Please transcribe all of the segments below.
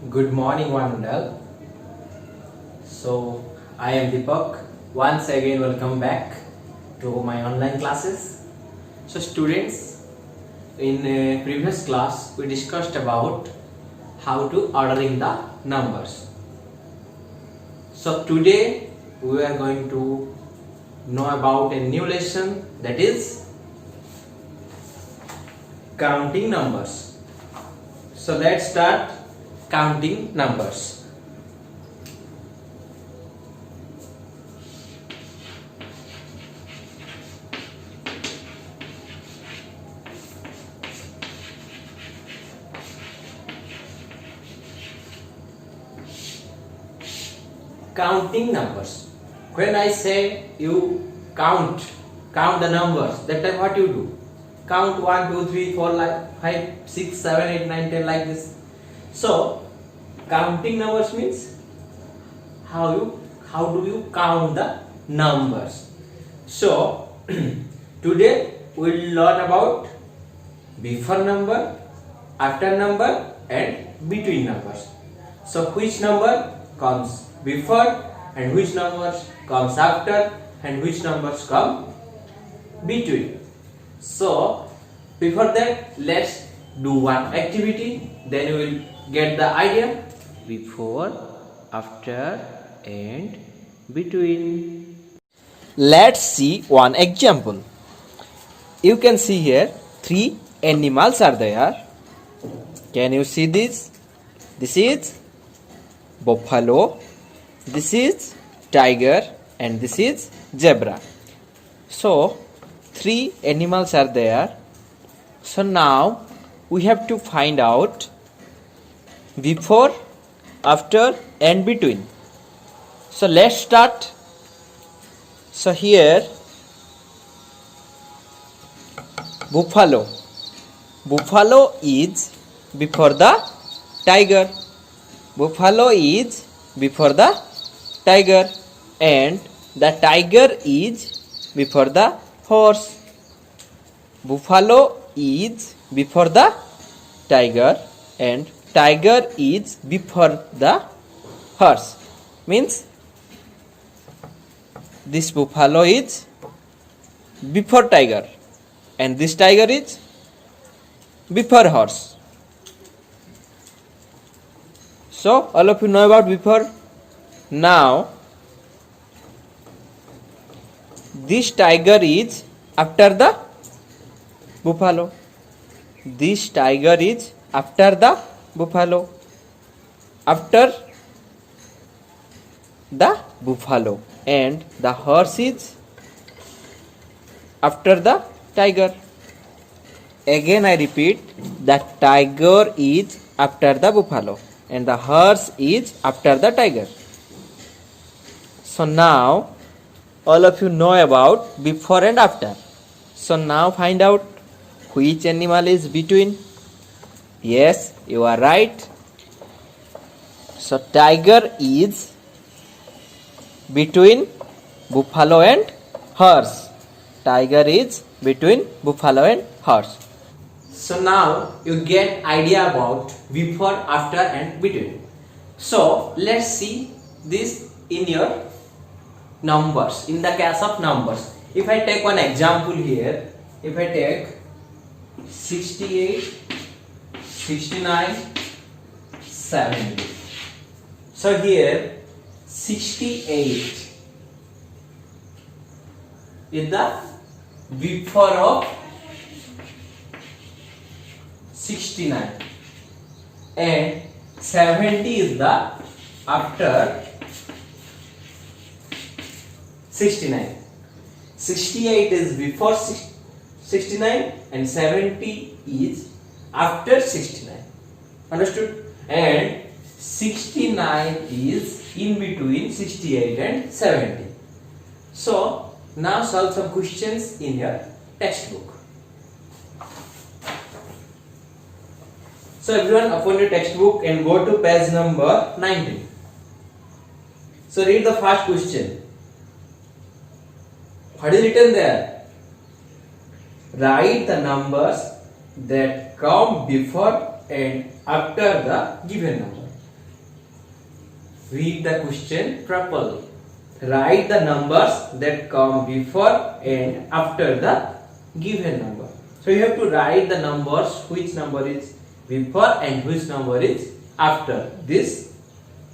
Good morning, one and all. So, I am Deepak. Once again, welcome back to my online classes. So, students, in a previous class, we discussed about how to ordering the numbers. So, today we are going to know about a new lesson, that is counting numbers. So, let's start counting numbers. Counting numbers. When I say you count the numbers, that time what you do? Count 1, 2, 3, 4, 5, 6, 7, 8, 9, 10 like this. So, counting numbers means how do you count the numbers. So, today we will learn about before number, after number and between numbers. So, which number comes before and which numbers comes after and which numbers come between. So, before that, let's do one activity, then we will get the idea. Before, after and between. Let's see one example. You can see here 3 animals are there. Can you see this? This is buffalo, this is tiger and this is zebra. So 3 animals are there. So now we have to find out before, after and between. So let's start. So here buffalo is before the tiger. Buffalo is before the tiger and the tiger is before the horse. Buffalo is before the tiger and tiger is before the horse. Means this buffalo is before tiger and this tiger is before horse. So all of you know about before. Now this tiger is after the buffalo. This tiger is after the buffalo. After the buffalo and the horse is after the tiger. Again I repeat, the tiger is after the buffalo and the horse is after the tiger. So now all of you know about before and after. So now find out which animal is between. Yes, you are right. So tiger is between buffalo and horse. Tiger is between buffalo and horse. So now you get idea about before, after and between. So let's see this in your numbers, in the case of numbers. If I take one example here, if I take 68, 69, 70. So here 68 is the before of 69 and 70 is the after 69. 68 is before 69 and 70 is after 69. Understood? And 69 is in between 68 and 70. So now solve some questions in your textbook. So everyone open your textbook and go to page number 19. So read the first question. What is written there? Write the numbers that come before and after the given number. read the question properly. Write the numbers that come before and after the given number. So you have to write the numbers, which number is before and which number is after this,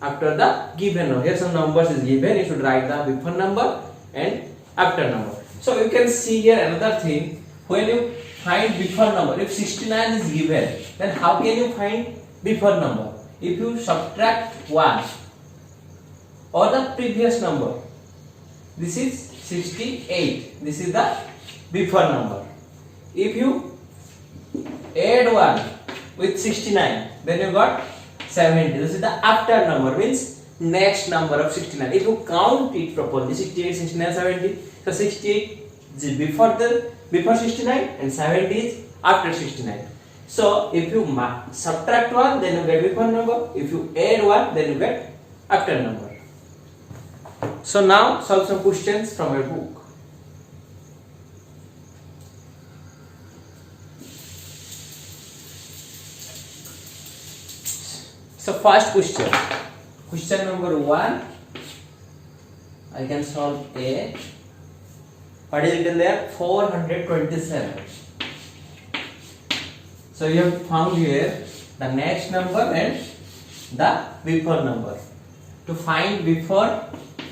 after the given number. Here some numbers is given, you should write the before number and after number. So you can see here another thing, when you find before number, if 69 is given, then how can you find before number? If you subtract 1 or the previous number, this is 68, this is the before number. If you add 1 with 69, then you got 70, this is the after number, means next number of 69. If you count it properly, 68, 69, 70, so 68 is before 69 and 70 is after 69. So if you subtract 1, then you get before number. If you add 1, then you get after number. So now solve some questions from your book. So first question, question number 1, I can solve A. What is written there? 427. So you have found here the next number and the before number. To find before,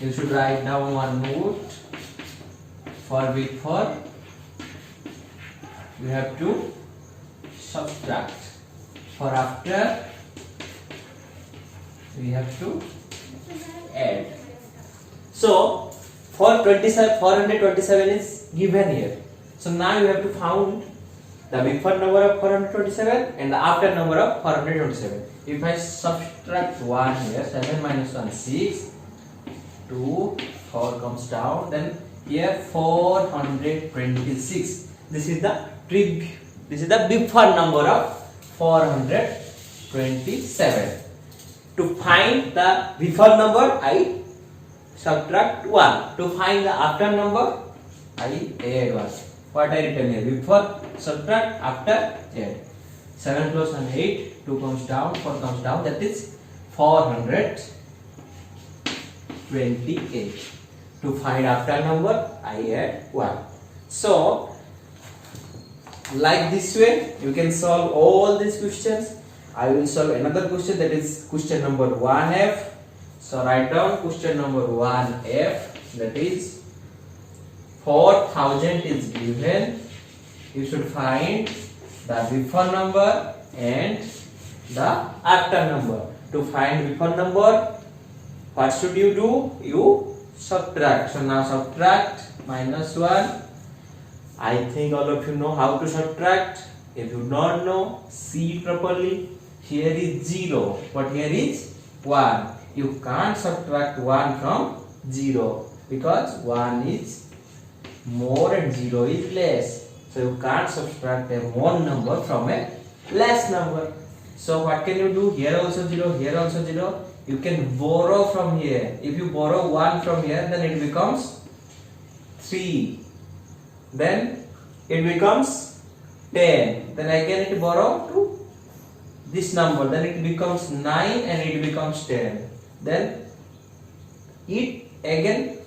you should write down one note. For before, you have to subtract. For after, we have to add. So for 427 is given here. So now you have to find the before number of 427 and the after number of 427. If I subtract 1 here, 7 minus 1, 6, 2, 4 comes down, then here 426. This is the before number of 427. To find the before number, I subtract 1. To find the after number, I add 1. What I written here? Before subtract, after add. 7 plus 1, 8. 2 comes down, 4 comes down. That is 428. To find after number, I add 1. So, like this way, you can solve all these questions. I will solve another question, that is question number 1F. So write down question number 1F, that is 4000 is given. You should find the before number and the after number. To find before number, what should you do? You subtract. So now subtract minus 1. I think all of you know how to subtract. If you don't know, see it properly. Here is 0, but here is 1. You can't subtract 1 from 0 because 1 is more and 0 is less. So you can't subtract a more number from a less number. So what can you do? Here also 0, here also 0. You can borrow from here. If you borrow 1 from here, then it becomes 3. Then it becomes 10. Then again it borrow to this number. Then it becomes 9 and it becomes 10. Then it again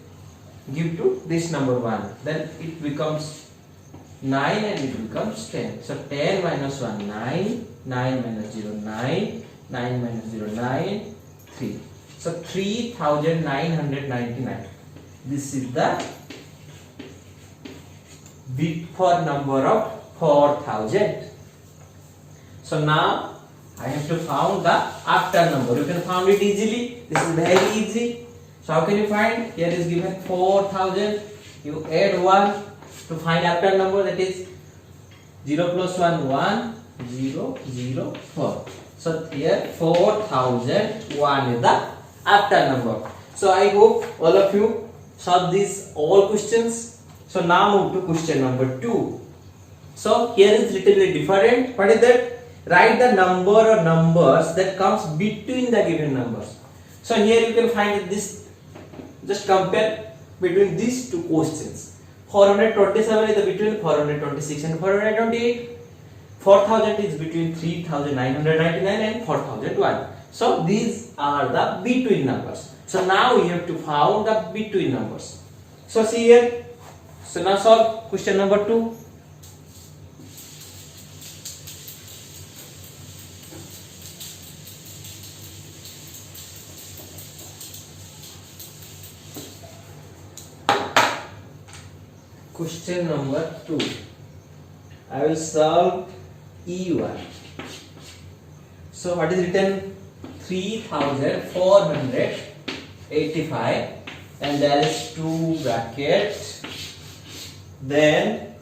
give to this number 1. Then it becomes 9 and it becomes 10. So 10 minus 1, 9. 9 minus 0, 9. 9 minus 0, 9. 3. So 3999. This is the before number of 4000. So now I have to find the after number. You can find it easily. This is very easy. So how can you find? Here is given 4000. You add 1 to find after number, that is 0 plus 1, 1, 0, 0, 4. So here 4001 is the after number. So I hope all of you solve these all questions. So now move to question number 2. So here is little bit different. What is that? Write the number or numbers that comes between the given numbers. So here you can find this. Just compare between these two questions. 427 is between 426 and 428. 4000 is between 3999 and 4001. So these are the between numbers. So now we have to find the between numbers. So see here. So now solve question number 2. Question number 2. I will solve E1. So what is written? 3485, and there is 2 brackets, then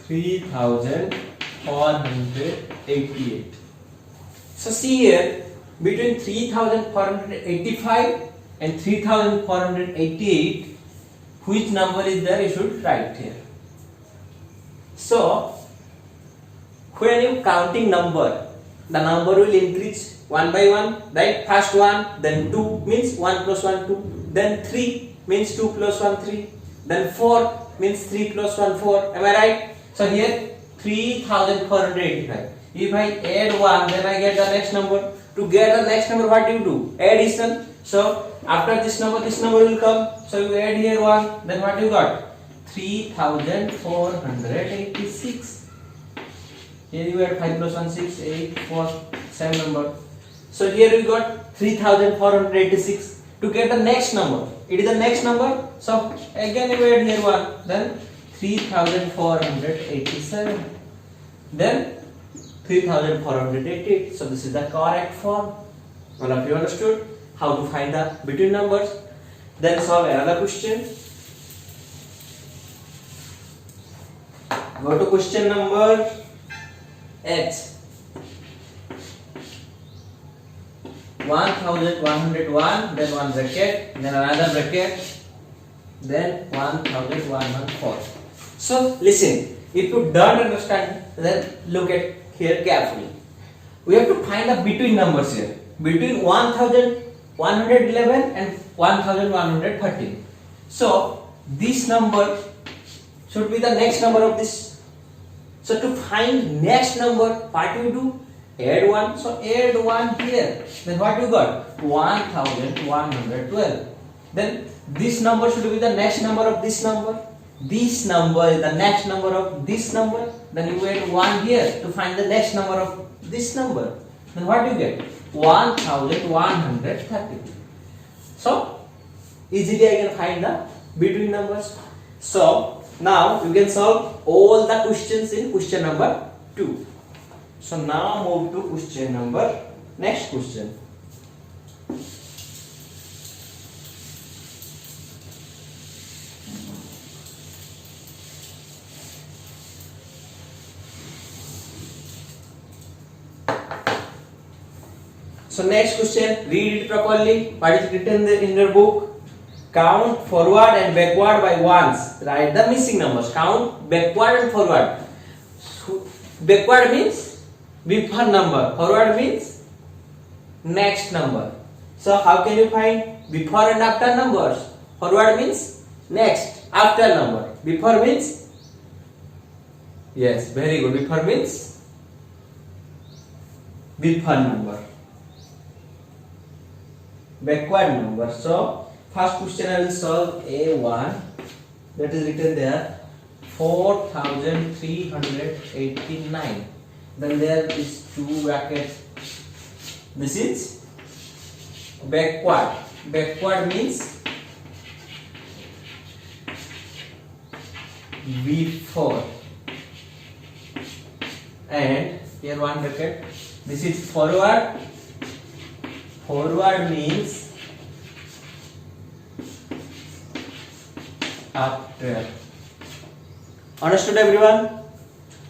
3488. So see here, between 3485 and 3488, which number is there, you should write here. So when you counting number, the number will increase one by one, right? First 1, then 2 means 1 plus 1 2, then 3 means 2 plus 1 3, then 4 means 3 plus 1 4. Am I right? So here 3485. If I add 1, then I get the next number. To get the next number, what do you do? Addition. So after this number will come. So you add here 1, then what you got? 3486. Here you add 5 plus 1 6, 8 4, 7 number. So here we got 3486. To get the next number, it is the next number. So again you add here 1, then 3487, then 3488. So this is the correct form. All of you understood how to find the between numbers. Then solve another question. Go to question number 8. 1101, then one bracket, then another bracket, then 1104. So listen, if you don't understand, then look at here carefully. We have to find the between numbers here, between 1111 and 1113. So this number should be the next number of this. So to find next number, what do you do? Add 1. So add 1 here. Then what you got? 1112. Then this number should be the next number of this number. This number is the next number of this number. Then you add 1 here to find the next number of this number. Then what do you get? 1130. So easily I can find the between numbers. So now you can solve all the questions in question number 2. So now move to question number, next question. So next question, read it properly. What is written there in your book? Count forward and backward by ones. Write the missing numbers. Count backward and forward. Backward means before number. Forward means next number. So how can you find before and after numbers? Forward means next, after number. Before means, yes, very good. Before means before number. Backward number. So first question I will solve A1. That is written there 4389. Then there is 2 brackets. This is backward. Backward means before. And here 1 bracket. This is forward. Forward means after. Understood everyone?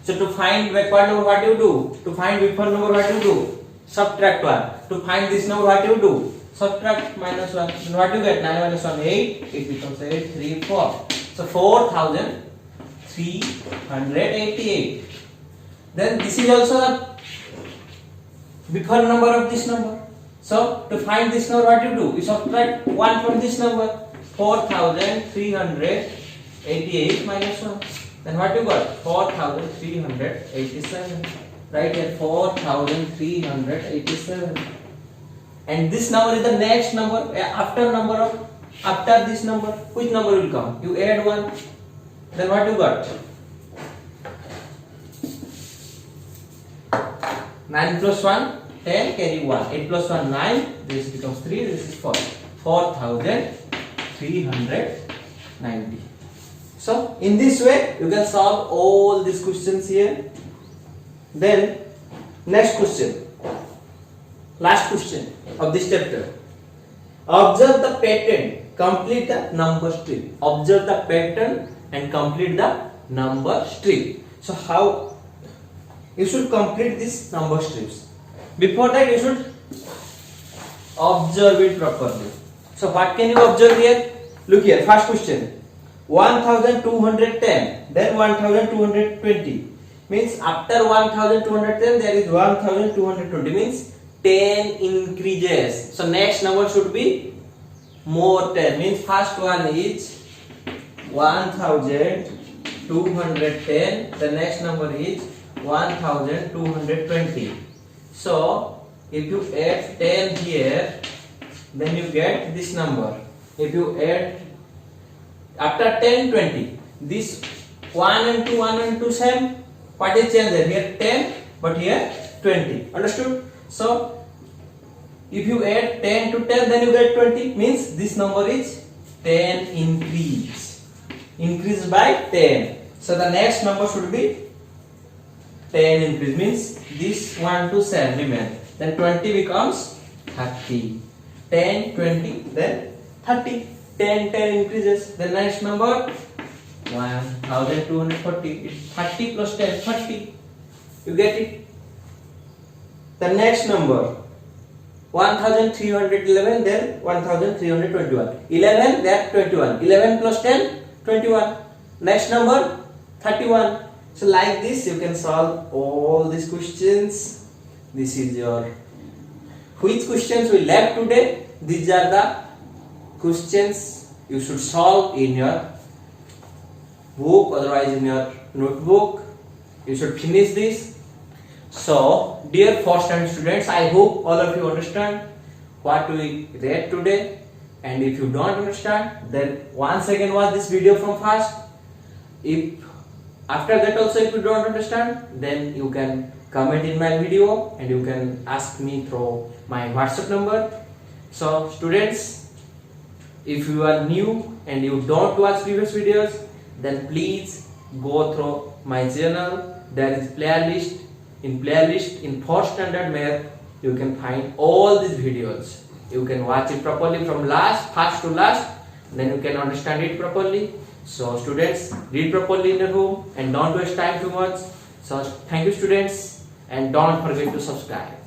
So to find backward number, what you do? To find before number, what you do? Subtract 1. To find this number, what you do? Subtract minus 1. Then what you get? 9 minus 1, 8. It becomes 8, 3, 4. So 4388. Then this is also the before number of this number. So to find this number, what you do? You subtract 1 from this number. 4388 minus 1. Then what you got? 4387. Right here 4387. And this number is the next number after this number. Which number will come? You add 1. Then what you got? 9 plus 1 10, carry 1. 8 plus 1 9. This becomes 3. This is 4. 4390. So in this way you can solve all these questions here. Then next question, last question of this chapter. Observe the pattern, complete the number strip. Observe the pattern and complete the number strip. So how you should complete these number strips? Before that you should observe it properly. So what can you observe here? Look here, first question. 1210, then 1220. Means after 1210 there is 1220, means 10 increases. So next number should be more 10. Means first one is 1210, the next number is 1220. So if you add 10 here, then you get this number. If you add after 10 20, this 1 and 2 same. What is change there? Here 10, but here 20. Understood? So if you add 10 to 10, then you get 20. Means this number is 10 increase by 10. So the next number should be 10 increase. Means this 1 to 7 remain. Then 20 becomes 30. 10 20, then 30. 10 increases. The next number 1240. It's 30 plus 10, 30. You get it? The next number 1311, then 1321. 11, then 21. 11 plus 10, 21. Next number 31. So like this you can solve all these questions. This is your which questions we left today. These are the questions you should solve in your book, otherwise in your notebook. You should finish this. So dear first time students, I hope all of you understand what we read today, and if you don't understand, then once again watch this video from first. If after that also if you don't understand, then you can comment in my video and you can ask me through my WhatsApp number. So students, if you are new and you don't watch previous videos, then please go through my channel. There is playlist. In 4th standard math you can find all these videos. You can watch it properly from first to last, then you can understand it properly. So students, read properly in your home and don't waste time too much. So thank you students, and don't forget to subscribe.